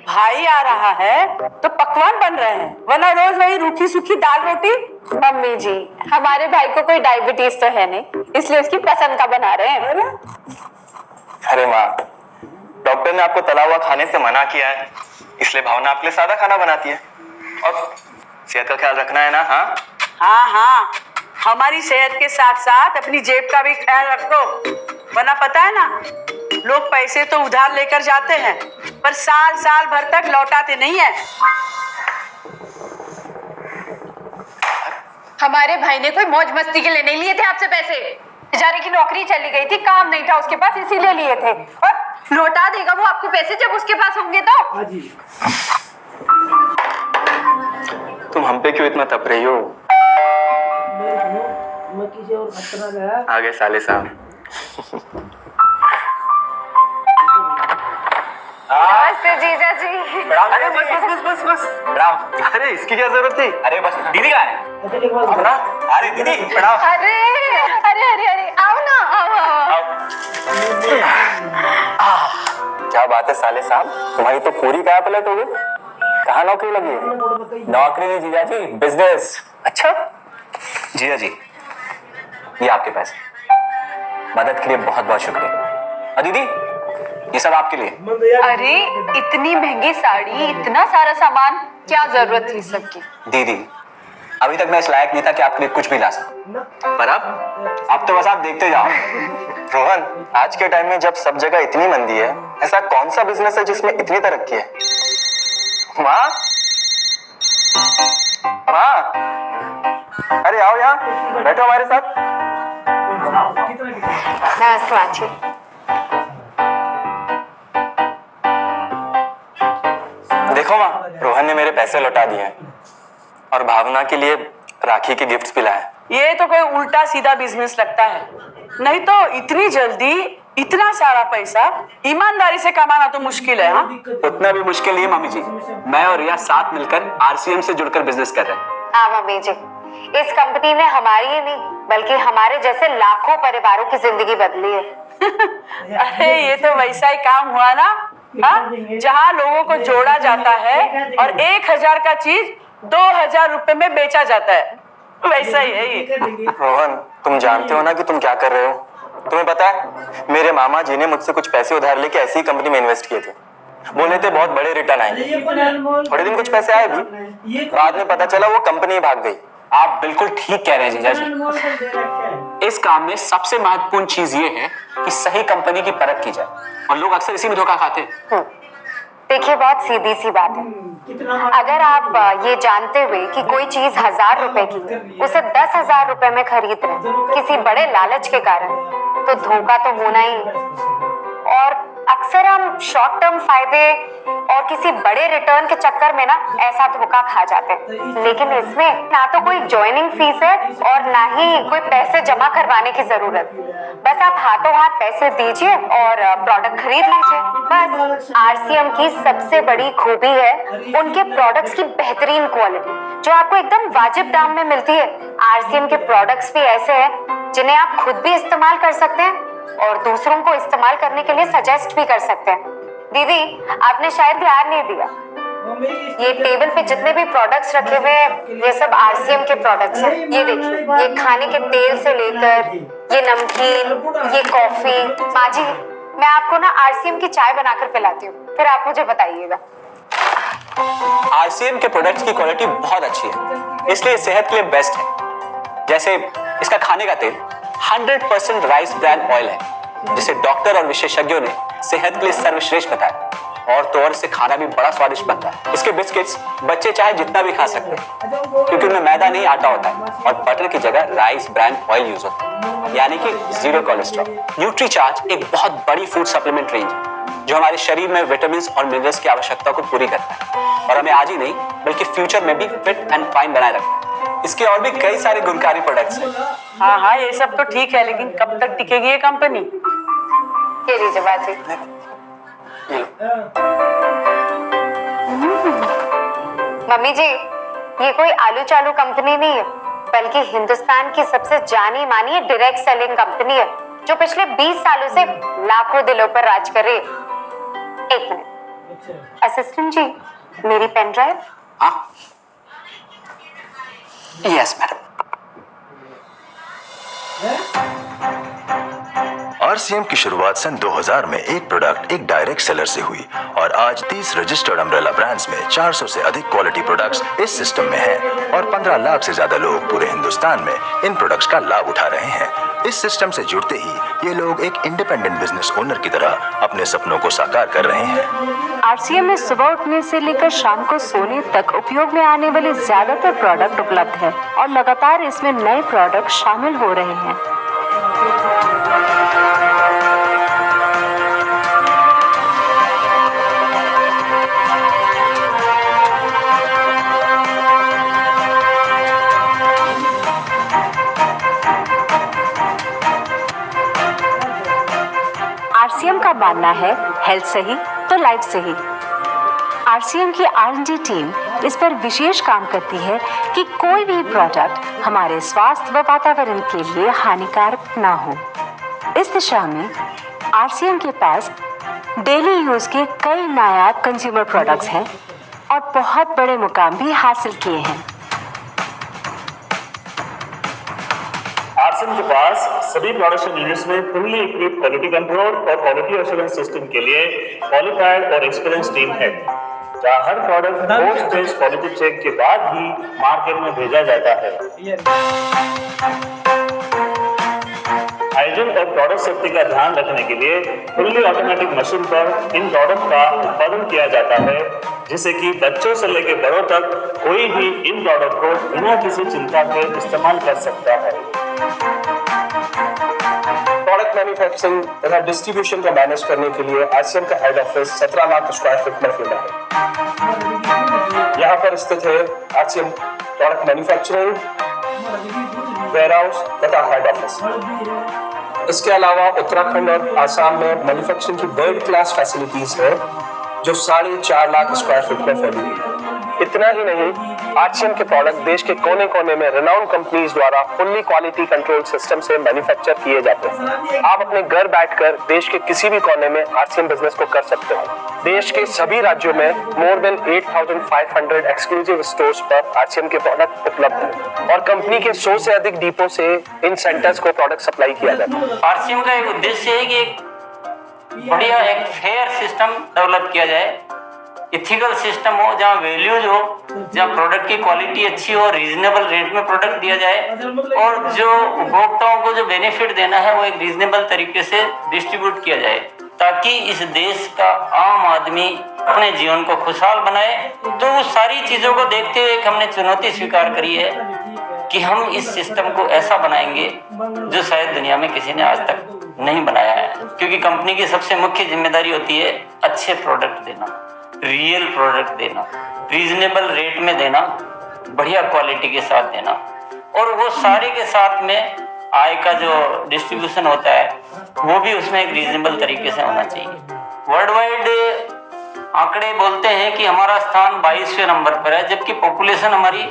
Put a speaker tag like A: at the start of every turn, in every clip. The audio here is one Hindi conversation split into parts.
A: भाई आ रहा है तो पकवान बन रहे हैं, वरना रोज वही रूखी सूखी दाल रोटी।
B: मम्मी जी, हमारे भाई को कोई डायबिटीज तो है नहीं, इसलिए उसकी पसंद का बना रहे हैं।
C: अरे माँ, डॉक्टर ने आपको तला हुआ खाने से मना किया है, इसलिए भावना आपके लिए सादा खाना बनाती है। और सेहत का ख्याल रखना है ना। हाँ
A: हाँ हाँ, हमारी सेहत के साथ साथ अपनी जेब का भी ख्याल रखो, वरना पता है ना, लोग पैसे तो उधार लेकर जाते हैं पर साल साल भर तक लौटाते नहीं है।
B: हमारे भाई ने कोई मौज मस्ती के लिए नहीं लिए थे आपसे पैसे। बेचारे की नौकरी चली गई थी, काम नहीं था उसके पास, इसीलिए लिए थे। और लौटा देगा वो आपको पैसे जब उसके पास होंगे तो।
C: तुम हम पे क्यों इतना तप रही हो? आ गए साले साहब।
B: नमस्ते जीजा जी।
C: अरे बस प्रणाम। अरे इसकी क्या जरूरत थी? अरे बस दीदी कहाँ है? अपना? अरे दीदी प्रणाम।
B: अरे अरे अरे अरे आओ ना, आओ।
C: क्या बात है साले साहब, तुम्हारी तो पूरी काया पलट हो गई। कहाँ नौकरी लगी है? नौकरी नहीं जीजा जी, बिजनेस। अच्छा जीजा जी, ये आपके पैसे, मदद के लिए बहुत बहुत शुक्रिया। और दीदी ये सब आपके लिए।
B: अरे इतनी महंगी साड़ी, इतना सारा सामान, क्या जरूरत थी सबकी?
C: दीदी अभी तक मैं इस लायक नहीं था कि आपके लिए कुछ भी ला सकूं, पर अब तो बस आप देखते जाओ। रोहन, आज के टाइम में जब सब जगह इतनी मंदी है, ऐसा कौन सा बिजनेस है जिसमें इतनी तरक्की है? माँ, माँ, अरे आओ यहाँ बैठो हमारे साथ।
B: नमस्ते।
C: देखो माँ, रोहन ने मेरे पैसे लौटा दिए हैं और भावना के लिए राखी के गिफ्ट्स भी लाए।
A: ये तो कोई उल्टा सीधा बिजनेस लगता है, नहीं तो इतनी जल्दी इतना सारा पैसा ईमानदारी से कमाना तो मुश्किल है। हाँ,
C: उतना भी मुश्किल नहीं है मम्मी जी, मैं और रिया साथ मिलकर आरसीएम से जुड़कर बिजनेस कर रहे हैं।
B: हाँ मम्मी जी, इस कंपनी ने हमारी ही नहीं बल्कि हमारे जैसे लाखों परिवारों की जिंदगी बदली है।
A: अरे ये तो वैसा ही काम हुआ ना, हाँ, जहाँ लोगों को जोड़ा जाता है और 1000 का चीज 2000 रुपए में बेचा जाता है, वैसा ही है ये।
C: रोहन, तुम जानते हो ना कि तुम क्या कर रहे हो? तुम्हें पता है मेरे मामा जी ने मुझसे कुछ पैसे उधार लेके ऐसी ही कंपनी में इन्वेस्ट किए थे, बोले थे बहुत बड़े रिटर्न आएंगे। थोड़े दिन कुछ पैसे आए भी, बाद में पता चला वो कंपनी भाग गई। आप बिल्कुल ठीक कह रहे हैं जीजा जी, इस काम में सबसे महत्वपूर्ण चीज ये है कि सही कंपनी की परख की जाए, और लोग अक्सर इसी में धोखा खाते हैं।
B: देखिए बहुत सीधी सी बात है, अगर आप ये जानते हुए कि कोई चीज 1000 रुपए की उसे 10,000 रुपए में खरीद रहे किसी बड़े लालच के कारण, तो धोखा तो होना ही। और अक्सर हम शॉर्ट टर्म फायदे और किसी बड़े रिटर्न के चक्कर में ना ऐसा धोखा खा जाते हैं। लेकिन इसमें ना तो कोई ज्वाइनिंग फीस है और ना ही कोई पैसे जमा करवाने की जरूरत। बस आप हाथों हाथ पैसे दीजिए और प्रोडक्ट खरीद लीजिए, बस। आरसीएम की सबसे बड़ी खूबी है उनके प्रोडक्ट्स की बेहतरीन क्वालिटी, जो आपको एकदम वाजिब दाम में मिलती है। आरसीएम के प्रोडक्ट्स भी ऐसे हैं जिन्हें आप खुद भी इस्तेमाल कर सकते हैं और दूसरों को इस्तेमाल करने के लिए सजेस्ट भी कर सकते हैं। दीदी आपने शायद ध्यान नहीं दिया, ये टेबल पे जितने भी प्रोडक्ट्स रखे हुए हैं ये सब आरसीएम के प्रोडक्ट्स हैं। ये देखिए, ये खाने के तेल से लेकर ये नमकीन, ये कॉफी। माँ जी, मैं आपको ना आरसीएम की चाय बनाकर पिलाती हूँ, फिर आप मुझे बताइएगा।
C: आरसीएम के प्रोडक्ट्स की क्वालिटी बहुत अच्छी है, इसलिए सेहत के लिए बेस्ट है। जैसे इसका खाने का तेल 100% राइस ब्रांड ऑयल है, जिसे डॉक्टर और विशेषज्ञों ने सेहत के लिए सर्वश्रेष्ठ बताया, और तो और इससे खाना भी बड़ा स्वादिष्ट बनता है। इसके बिस्किट्स बच्चे चाहे जितना भी खा सकते हैं, क्योंकि उनमें मैदा नहीं आटा होता है और बटर की जगह राइस ब्रांड ऑयल यूज होता है, यानी कि 0 कोलेस्ट्रॉल। न्यूट्रीचार्ज एक बहुत बड़ी फूड सप्लीमेंट रेंज है जो हमारे शरीर में विटामिन और मिनरल्स की आवश्यकता को पूरी करता है और हमें आज ही नहीं बल्कि फ्यूचर में भी फिट एंड फाइन बनाए रखता है। इसके और भी कई सारे गुणकारी प्रोडक्ट्स हैं।
A: हाँ हाँ, ये सब तो ठीक है, लेकिन कब तक टिकेगी ये कंपनी?
B: ये लीजिए बाजी। मम्मी जी, ये कोई आलू चालू कंपनी नहीं है, बल्कि हिंदुस्तान की सबसे जानी मानी डायरेक्ट सेलिंग कंपनी है। जो पिछले 20 सालों से लाखों दिलों पर राज कर रही है। 1 मिनट असिस्टेंट जी, मेरी पेन ड्राइव।
C: हाँ, यस मैडम।
D: आरसीएम की शुरुआत सन 2000 में एक प्रोडक्ट एक डायरेक्ट सेलर से हुई और आज 30 रजिस्टर्ड अम्ब्रेला ब्रांड्स में 400 से अधिक क्वालिटी प्रोडक्ट्स इस सिस्टम में हैं और 15 लाख से ज्यादा लोग पूरे हिंदुस्तान में इन प्रोडक्ट्स का लाभ उठा रहे हैं। इस सिस्टम से जुड़ते ही ये लोग एक इंडिपेंडेंट बिजनेस ओनर की तरह अपने सपनों को साकार कर रहे हैं।
E: आरसीएम में सुबह उठने से लेकर शाम को सोने तक उपयोग में आने वाले ज्यादातर प्रोडक्ट उपलब्ध है और लगातार इसमें नए प्रोडक्ट शामिल हो रहे हैं। आरसीएम का मानना है हेल्थ सही तो लाइफ सही। आरसीएम की R&D टीम इस पर विशेष काम करती है कि कोई भी प्रोडक्ट हमारे स्वास्थ्य व वातावरण के लिए हानिकारक ना हो। इस दिशा में आरसीएम के पास डेली यूज के कई नायाब कंज्यूमर प्रोडक्ट्स हैं और बहुत बड़े मुकाम भी हासिल किए हैं।
F: आरसीएम के पास सभी प्रोडक्शन यूनिट्स में फुल्ली इक्विप्ड क्वालिटी कंट्रोल और क्वालिटी एश्योरेंस सिस्टम के लिए क्वालिफाइड और एक्सपीरियंस टीम है, जहां हर product post stage quality check के बाद ही मार्केट में भेजा जाता है। हाइजीन और प्रोडक्ट सेफ्टी का ध्यान रखने के लिए फुल्ली ऑटोमेटिक मशीन पर इन प्रोडक्ट का उत्पादन किया जाता है, जिससे कि बच्चों से लेकर बड़ों तक कोई भी इन प्रोडक्ट को बिना किसी चिंता के इस्तेमाल कर सकता है।
G: प्रोडक्ट मैन्युफैक्चरिंग तथा डिस्ट्रीब्यूशन को मैनेज करने के लिए आरसीएम का head office 17 lakh square feet में फैला है। यहाँ पर स्थित है आरसीएम प्रोडक्ट मैन्युफैक्चरिंग वेयरहाउस तथा हेड ऑफिस। इसके अलावा उत्तराखंड और आसाम में मैन्युफैक्चरिंग की वर्ल्ड क्लास फैसिलिटीज है, जो 4.5 लाख स्क्वायर फीट में फैली हुई है। इतना ही नहीं, आरसीएम के प्रोडक्ट देश के कोने कोने में रेनाउंड कंपनीज द्वारा फुल्ली क्वालिटी कंट्रोल सिस्टम से मैन्युफैक्चर किए जाते हैं। आप अपने घर बैठकर देश के किसी भी कोने में आरसीएम बिजनेस को कर सकते हो। देश के सभी राज्यों में मोर देन 8,500 एक्सक्लूसिव स्टोर्स पर आरसीएम के प्रोडक्ट उपलब्ध हैं और कंपनी के 100 से अधिक डिपो से इन सेंटर्स को प्रोडक्ट सप्लाई किया जाता है।
H: आरसीएम का एक उद्देश्य है कि एक बढ़िया एक फेयर सिस्टम डेवलप किया जाए, इथिकल सिस्टम हो, जहाँ वैल्यूज हो, जहाँ प्रोडक्ट की क्वालिटी अच्छी हो, रीजनेबल रेट में प्रोडक्ट दिया जाए और जो उपभोक्ताओं को जो बेनिफिट देना है वो एक रीजनेबल तरीके से डिस्ट्रीब्यूट किया जाए, ताकि इस देश का आम आदमी अपने जीवन को खुशहाल बनाए। तो उस सारी चीज़ों को देखते हुए हमने चुनौती स्वीकार करी है कि हम इस सिस्टम को ऐसा बनाएंगे जो शायद दुनिया में किसी ने आज तक नहीं बनाया है, क्योंकि कंपनी की सबसे मुख्य जिम्मेदारी होती है अच्छे प्रोडक्ट देना, रियल प्रोडक्ट देना, रीजनेबल रेट में देना, बढ़िया क्वालिटी के साथ देना, और वो सारे के साथ में आय का जो डिस्ट्रीब्यूशन होता है वो भी उसमें एक रीजनेबल तरीके से होना चाहिए। वर्ल्ड वाइड आंकड़े बोलते हैं कि हमारा स्थान 22वें नंबर पर है, जबकि पॉपुलेशन हमारी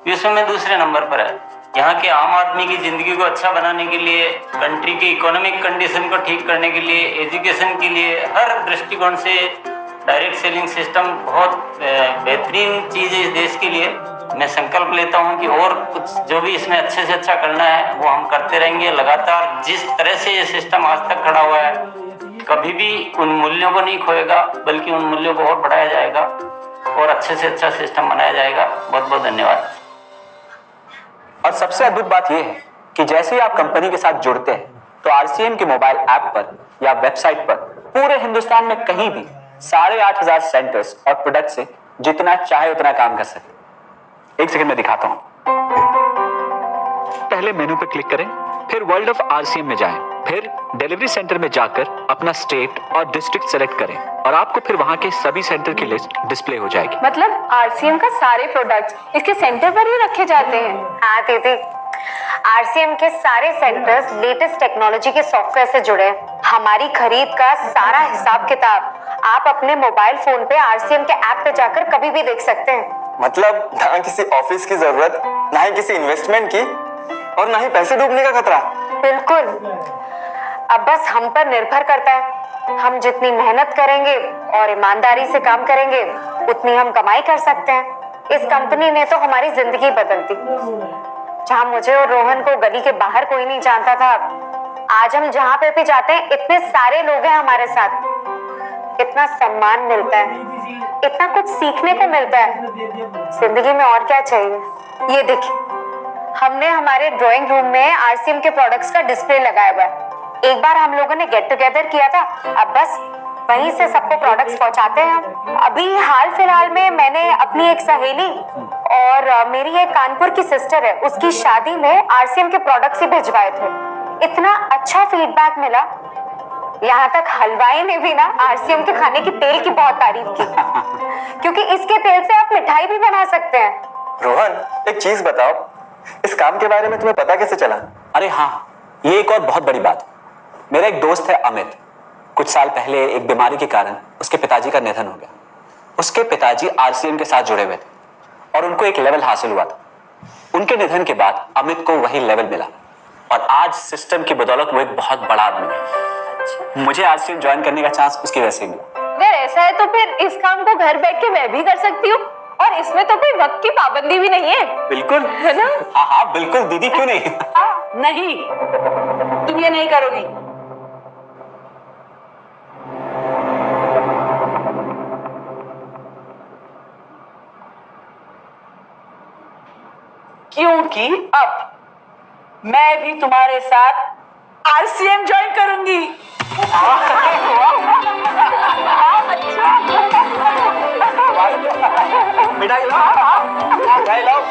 H: विश्व में दूसरे नंबर पर है। यहाँ के आम आदमी की ज़िंदगी को अच्छा बनाने के लिए, कंट्री की इकोनॉमिक कंडीशन को ठीक करने के लिए, एजुकेशन के लिए, हर दृष्टिकोण से डायरेक्ट सेलिंग सिस्टम बहुत बेहतरीन चीज़ है इस देश के लिए। मैं संकल्प लेता हूं कि और कुछ जो भी इसमें अच्छे से अच्छा करना है वो हम करते रहेंगे लगातार। जिस तरह से ये सिस्टम आज तक खड़ा हुआ है, कभी भी उन मूल्यों को नहीं खोएगा, बल्कि उन मूल्यों को और बढ़ाया जाएगा और अच्छे से अच्छा सिस्टम बनाया जाएगा। बहुत बहुत धन्यवाद।
C: और सबसे अद्भुत बात यह है कि जैसे ही आप कंपनी के साथ जुड़ते हैं तो आरसीएम के मोबाइल ऐप पर या वेबसाइट पर पूरे हिंदुस्तान में कहीं भी 8,500 सेंटर्स और प्रोडक्ट से जितना चाहे उतना काम कर सकते। एक सेकंड में दिखाता हूं। पहले मेनू पर क्लिक करें, फिर वर्ल्ड ऑफ आरसीएम में जाएं, फिर डिलीवरी सेंटर में जाकर अपना स्टेट और डिस्ट्रिक्ट सेलेक्ट करें और आपको फिर वहां के सभी सेंटर की लिस्ट डिस्प्ले हो जाएगी।
E: मतलब आरसीएम का सारे प्रोडक्ट्स इसके सेंटर पर ही रखे जाते हैं?
B: हाँ दीदी, आरसीएम के सारे सेंटर्स लेटेस्ट टेक्नोलॉजी के सॉफ्टवेयर से जुड़े। हमारी खरीद का सारा हिसाब किताब आप अपने मोबाइल फोन पे आरसीएम के ऐप पे जाकर कभी भी देख सकते हैं।
I: मतलब ना किसी ऑफिस की जरूरत, ना ही किसी इन्वेस्टमेंट की, और ना ही पैसे डूबने का खतरा।
B: बिल्कुल। अब बस हम पर निर्भर करता है। हम जितनी मेहनत करेंगे और ईमानदारी से काम करेंगे उतनी हम कमाई कर सकते हैं। इस कंपनी ने तो हमारी जिंदगी बदल दी। जहां मुझे और रोहन को गली के बाहर कोई नहीं जानता था, आज हम जहां पे भी जाते हैं इतने सारे लोग हैं हमारे साथ। इतना सम्मान मिलता है, इतना कुछ सीखने को मिलता है। जिंदगी में और क्या चाहिए। ये देखिए, हमने हमारे ड्राइंग रूम में आरसीएम के प्रोडक्ट्स का डिस्प्ले लगाया हुआ है। एक बार हम लोगों ने गेट टुगेदर किया था, अब बस वहीं से सबको प्रोडक्ट्स पहुंचाते हैं हम। अभी हाल फिलहाल में मैंने अपनी एक सहेली और मेरी एक कानपुर की सिस्टर है, उसकी शादी में आरसीएम के प्रोडक्ट्स ही भिजवाए थे। इतना अच्छा फीडबैक मिला, यहाँ तक हलवाई ने भी ना आरसीएम के खाने की तेल की बहुत तारीफ की, क्योंकि इसके तेल से आप मिठाई भी बना सकते हैं।
I: रोहन, एक चीज बताओ, इस काम के बारे में तुम्हें पता कैसे चला?
C: अरे हाँ, ये एक और बहुत बड़ी बात। मेरा एक दोस्त है अमित, कुछ साल पहले एक बीमारी के कारण उसके पिताजी का निधन हो गया। उसके पिताजी आरसीएम के साथ जुड़े हुए थे और उनको एक लेवल हासिल हुआ था। उनके निधन के बाद अमित को वही लेवल मिला और आज सिस्टम की बदौलत वो एक बहुत बड़ा आदमी है। मुझे आरसीएम ज्वाइन करने का चांस उसकी वजह से मिला।
J: अगर ऐसा है तो फिर इस काम को घर बैठ के मैं भी कर सकती हूँ, और इसमें तो कोई वक्त की पाबंदी भी नहीं है।
C: बिल्कुल,
J: है ना?
C: हाँ हाँ बिल्कुल दीदी, क्यों नहीं।
A: नहीं, तुम ये नहीं करोगी। क्योंकि अब मैं भी तुम्हारे साथ आरसीएम ज्वाइन करूंगी।
C: मिठाई लाओ, मिठाई लाओ।